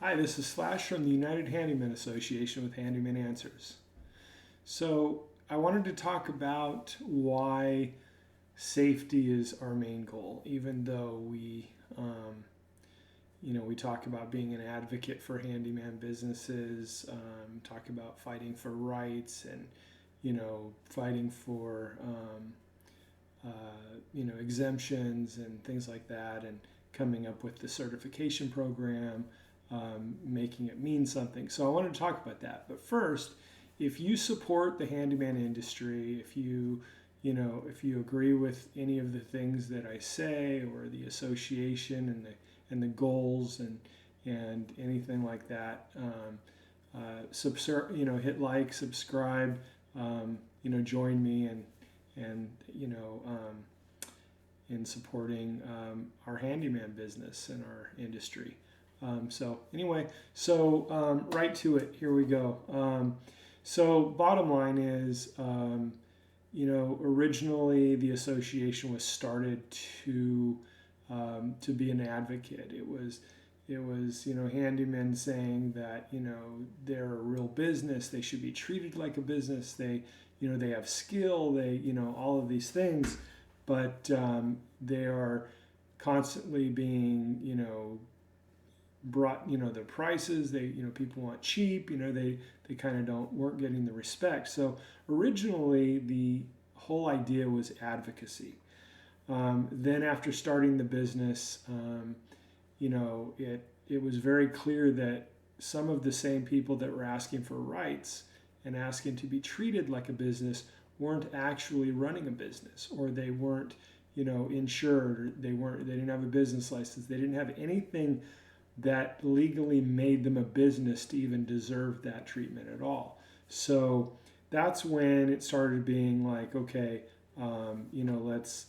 Hi, this is Slash from the United Handyman Association with Handyman Answers. So, I wanted to talk about why safety is our main goal, even though we talk about being an advocate for handyman businesses, talk about fighting for rights and, fighting for, exemptions and things like that, and coming up with the certification program, making it mean something. So I want to talk about that. But first, if you support the handyman industry, if you agree with any of the things that I say, or the association and the goals and anything like that, hit like, subscribe, join me and in supporting our handyman business and our industry. Right to it. Here we go. So bottom line is, originally the association was started to be an advocate. It was handymen saying that they're a real business. They should be treated like a business. They have skill. All of these things, but they are constantly being brought, their prices. People want cheap. They kind of weren't getting the respect. So originally the whole idea was advocacy. Then after starting the business, it was very clear that some of the same people that were asking for rights and asking to be treated like a business weren't actually running a business, or they weren't insured, or they didn't have a business license. They didn't have anything that legally made them a business to even deserve that treatment at all. So that's when it started being like, okay, let's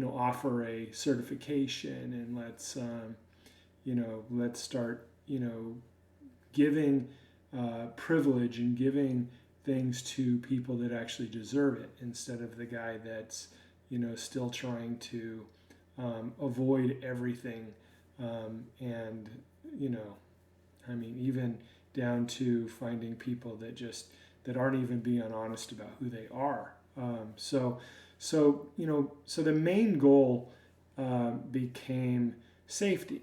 offer a certification, and let's start giving privilege and giving things to people that actually deserve it, instead of the guy that's still trying to avoid everything. And even down to finding people that aren't even being honest about who they are. So the main goal became safety,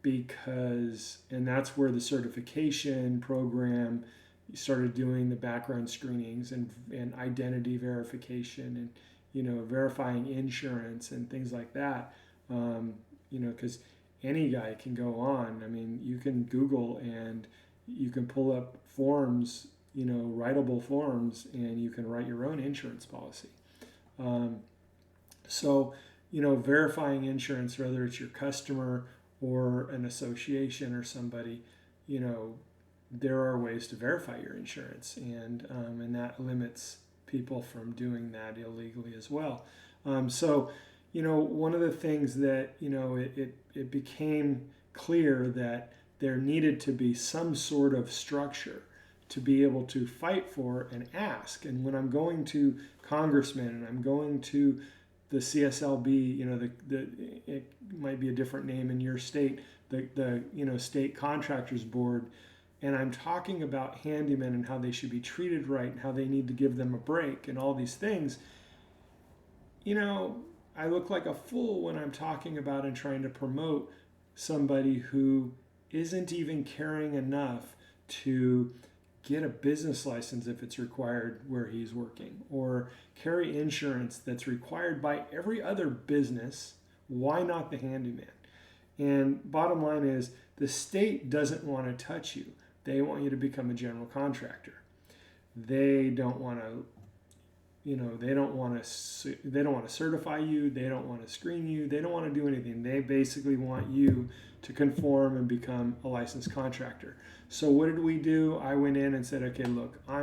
and that's where the certification program started doing the background screenings and identity verification, and verifying insurance and things like that. Because any guy can go on. You can Google and you can pull up forms, writable forms, and you can write your own insurance policy. Verifying insurance, whether it's your customer or an association or somebody, there are ways to verify your insurance, and that limits people from doing that illegally as well. One of the things that, it became clear that there needed to be some sort of structure to be able to fight for and ask. And when I'm going to congressmen and I'm going to the CSLB, it might be a different name in your state, the state contractors board, and I'm talking about handymen and how they should be treated right and how they need to give them a break and all these things, I look like a fool when I'm talking about and trying to promote somebody who isn't even caring enough to get a business license if it's required where he's working, or carry insurance that's required by every other business. Why not the handyman? And bottom line is, the state doesn't want to touch you. They want you to become a general contractor. They don't want to they don't want to certify you. They don't want to screen you. They don't want to do anything. They basically want you to conform and become a licensed contractor. So what did we do? I went in and said, okay, look, I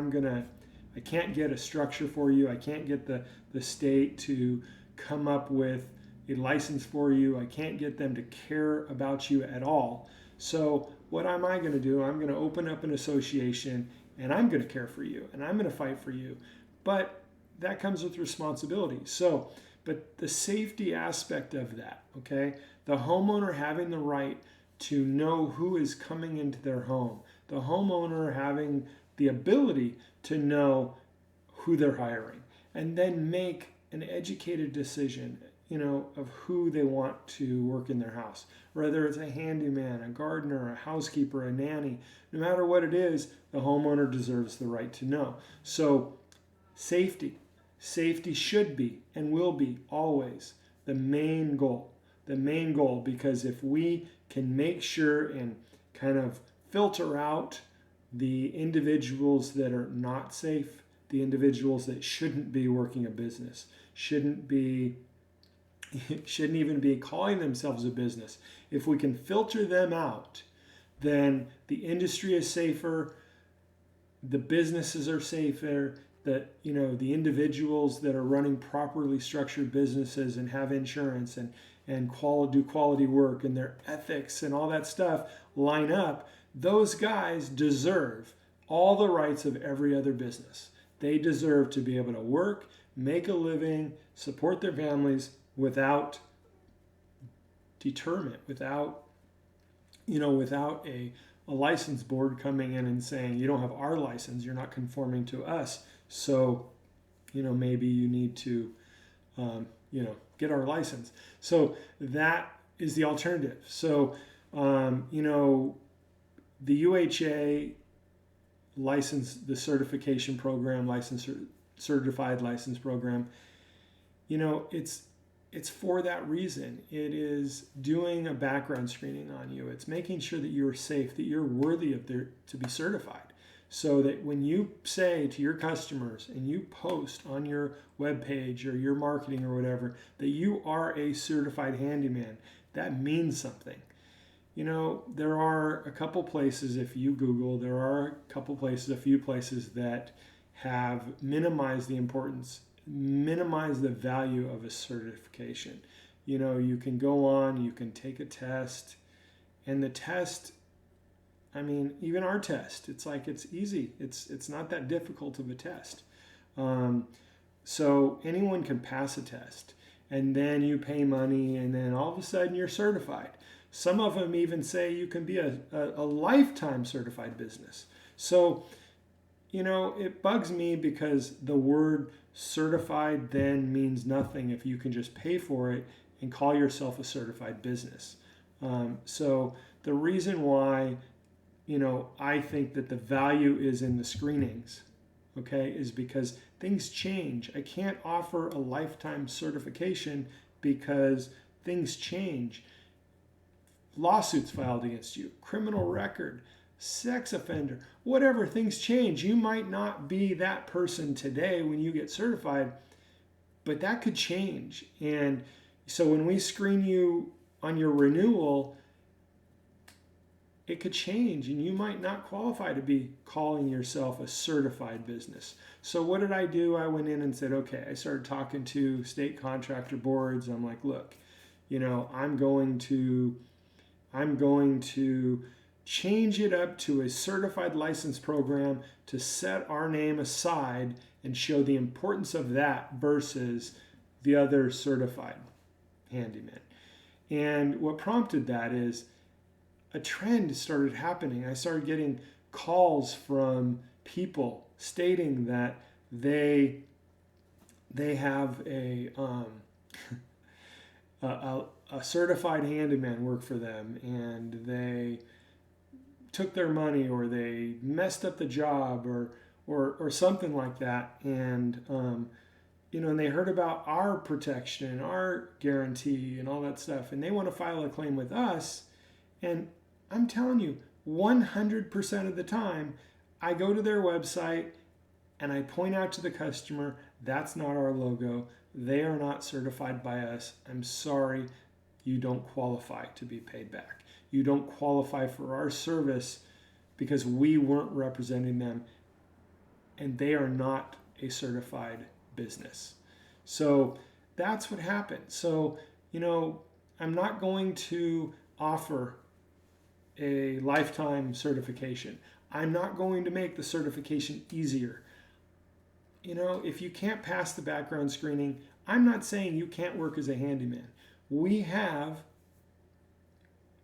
can't get a structure for you. I can't get the state to come up with a license for you. I can't get them to care about you at all. So what am I going to do? I'm going to open up an association, and I'm going to care for you, and I'm going to fight for you. But that comes with responsibility. But the safety aspect of that, okay, the homeowner having the right to know who is coming into their home. The homeowner having the ability to know who they're hiring and then make an educated decision, of who they want to work in their house. Whether it's a handyman, a gardener, a housekeeper, a nanny, no matter what it is, the homeowner deserves the right to know. So safety. Safety should be and will be always the main goal. The main goal, because if we can make sure and kind of filter out the individuals that are not safe, the individuals that shouldn't be working a business, shouldn't even be calling themselves a business. If we can filter them out, then the industry is safer, the businesses are safer, the individuals that are running properly structured businesses and have insurance and do quality work and their ethics and all that stuff line up. Those guys deserve all the rights of every other business. They deserve to be able to work, make a living, support their families without deterrent, without a license board coming in and saying, you don't have our license, you're not conforming to us, so maybe you need to get our license. So that is the alternative. So the UHA license, the certification program, certified license program, it's for that reason. It is doing a background screening on you. It's making sure that you're safe, that you're worthy to be certified. So that when you say to your customers and you post on your webpage or your marketing or whatever that you are a certified handyman, that means something. There are a couple places, if you Google, a few places that have minimized the importance, minimize the value of a certification. You can go on, you can take a test, and the test, even our test, it's easy. It's not that difficult of a test. So anyone can pass a test, and then you pay money, and then all of a sudden you're certified. Some of them even say you can be a lifetime certified business. So, it bugs me because the word certified then means nothing if you can just pay for it and call yourself a certified business. So the reason why, I think that the value is in the screenings, okay, is because things change. I can't offer a lifetime certification because things change. Lawsuits filed against you, criminal record, sex offender, whatever, things change. You might not be that person today when you get certified, but that could change. And so when we screen you on your renewal, it could change and you might not qualify to be calling yourself a certified business. So what did I do? I went in and said, okay, I started talking to state contractor boards. I'm like, look, I'm going to change it up to a certified license program to set our name aside and show the importance of that versus the other certified handyman. And what prompted that is a trend started happening. I started getting calls from people stating that they have a certified handyman work for them, and they took their money or they messed up the job or something like that, and and they heard about our protection and our guarantee and all that stuff, and they want to file a claim with us. And I'm telling you, 100% of the time, I go to their website and I point out to the customer, that's not our logo. They are not certified by us. I'm sorry, you don't qualify to be paid back. You don't qualify for our service because we weren't representing them, and they are not a certified business. So that's what happened. So, I'm not going to offer a lifetime certification. I'm not going to make the certification easier. If you can't pass the background screening, I'm not saying you can't work as a handyman. We have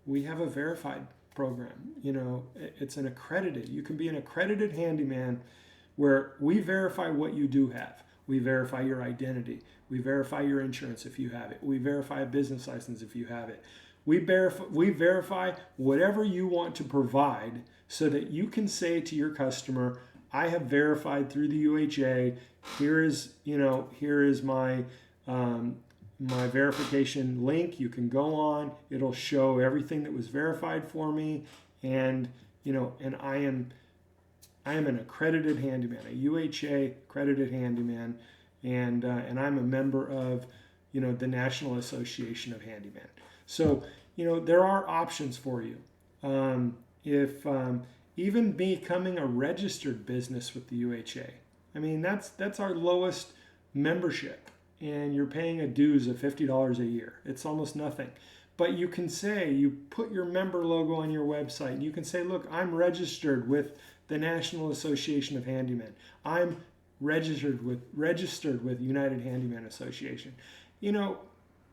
we have a verified program. It's an accredited. You can be an accredited handyman where we verify what you do have. We verify your identity. We verify your insurance if you have it. We verify a business license if you have it. We verify whatever you want to provide so that you can say to your customer, I have verified through the UHA. Here is my my verification link. You can go on. It'll show everything that was verified for me, and I am an accredited handyman, a UHA accredited handyman, and I'm a member of the National Association of Handyman. So there are options for you. If even becoming a registered business with the UHA, I mean that's our lowest membership, and you're paying a dues of $50 a year. It's almost nothing. But you can say, you put your member logo on your website, and you can say, look, I'm registered with the National Association of Handymen. I'm registered with United Handyman Association.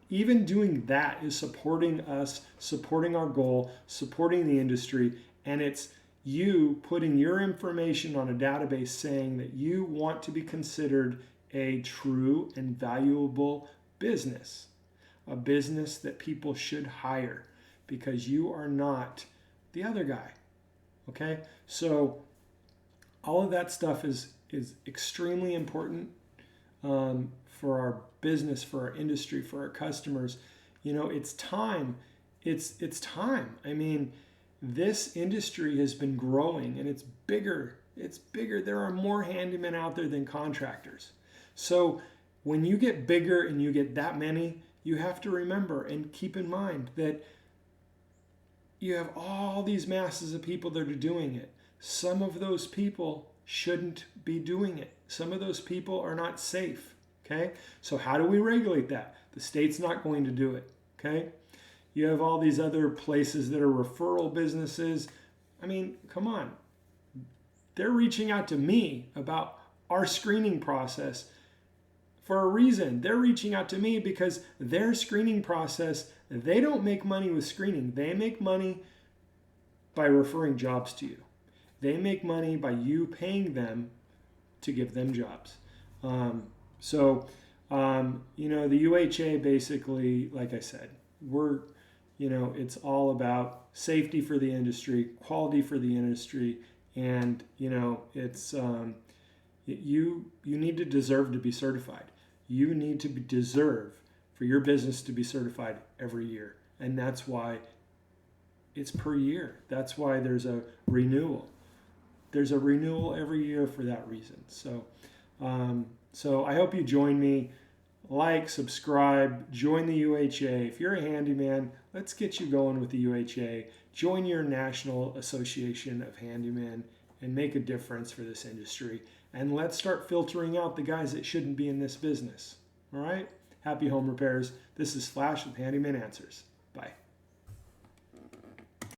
Even doing that is supporting us, supporting our goal, supporting the industry, and it's you putting your information on a database saying that you want to be considered a true and valuable business, a business that people should hire because you are not the other guy. Okay? So all of that stuff is extremely important for our business, for our industry, for our customers. It's time. It's time. I mean, this industry has been growing and it's bigger. It's bigger. There are more handymen out there than contractors. So when you get bigger and you get that many, you have to remember and keep in mind that you have all these masses of people that are doing it. Some of those people shouldn't be doing it. Some of those people are not safe. Okay? So how do we regulate that? The state's not going to do it. Okay? You have all these other places that are referral businesses. I mean, come on. They're reaching out to me about our screening process for a reason. They're reaching out to me because their screening process, they don't make money with screening. They make money by referring jobs to you. They make money by you paying them to give them jobs. The UHA basically, like I said, it's all about safety for the industry, quality for the industry, and it's you need to deserve to be certified. You need to deserve for your business to be certified every year, and that's why it's per year. That's why there's a renewal. There's a renewal every year for that reason. So I hope you join me. Like, subscribe, join the UHA. If you're a handyman, let's get you going with the UHA. Join your National Association of Handymen and make a difference for this industry. And let's start filtering out the guys that shouldn't be in this business. All right? Happy home repairs. This is Flash with Handyman Answers. Bye.